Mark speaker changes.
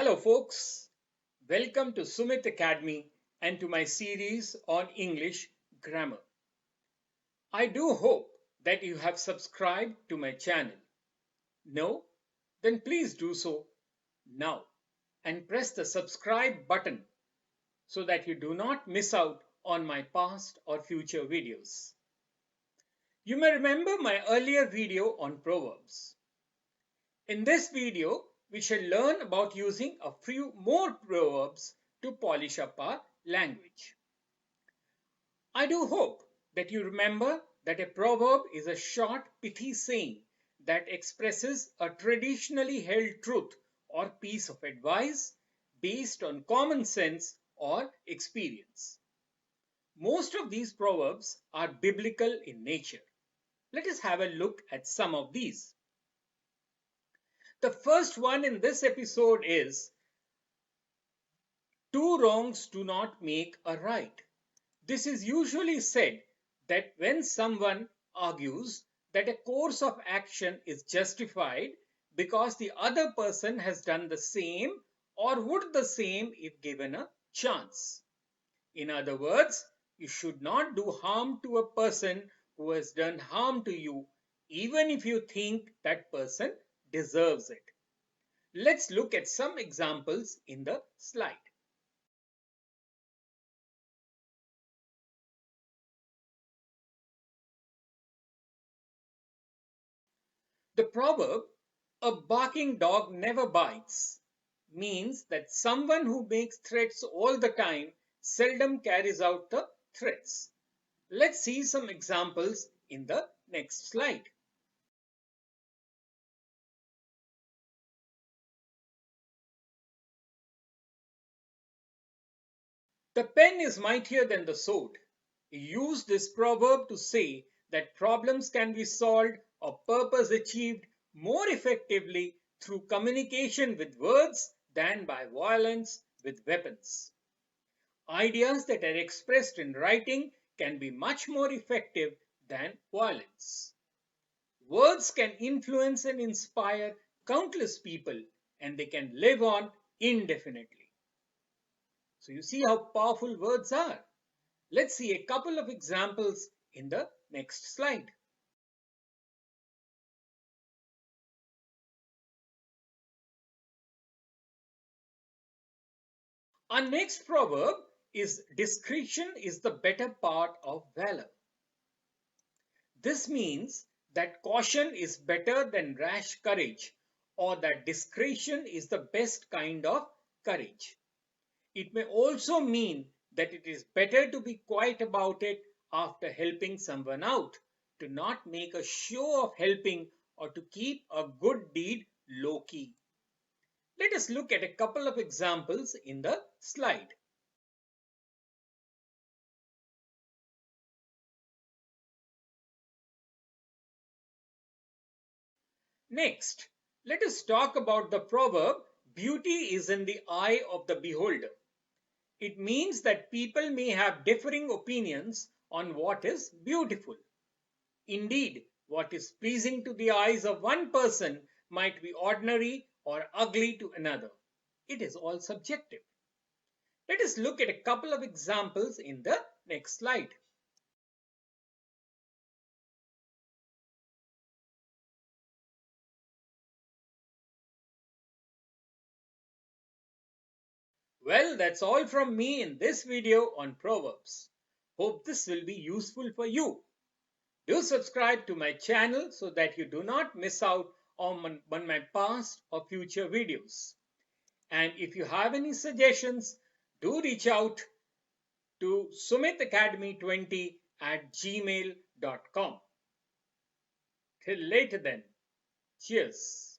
Speaker 1: Hello folks, welcome to Sumit Academy and to my series on English grammar. I do hope that you have subscribed to my channel. No? Then please do so now and press the subscribe button so that you do not miss out on my past or future videos. You may remember my earlier video on Proverbs. In this video, we shall learn about using a few more proverbs to polish up our language. I do hope that you remember that a proverb is a short, pithy saying that expresses a traditionally held truth or piece of advice based on common sense or experience. Most of these proverbs are biblical in nature. Let us have a look at some of these. The first one in this episode is, two wrongs do not make a right. This is usually said that when someone argues that a course of action is justified because the other person has done the same or would the same if given a chance. In other words, you should not do harm to a person who has done harm to you, even if you think that person deserves it. Let's look at some examples in the slide. The proverb, "a barking dog never bites," means that someone who makes threats all the time seldom carries out the threats. Let's see some examples in the next slide. The pen is mightier than the sword. We use this proverb to say that problems can be solved or purpose achieved more effectively through communication with words than by violence with weapons. Ideas that are expressed in writing can be much more effective than violence. Words can influence and inspire countless people, and they can live on indefinitely. So you see how powerful words are. Let's see a couple of examples in the next slide. Our next proverb is, discretion is the better part of valor. This means that caution is better than rash courage, or that discretion is the best kind of courage. It may also mean that it is better to be quiet about it after helping someone out, to not make a show of helping or to keep a good deed low-key. Let us look at a couple of examples in the slide. Next, let us talk about the proverb, beauty is in the eye of the beholder. It means that people may have differing opinions on what is beautiful. Indeed, what is pleasing to the eyes of one person might be ordinary or ugly to another. It is all subjective. Let us look at a couple of examples in the next slide. Well, that's all from me in this video on Proverbs. Hope this will be useful for you. Do subscribe to my channel so that you do not miss out on my past or future videos. And if you have any suggestions, do reach out to sumitacademy20@gmail.com. Till later then, cheers.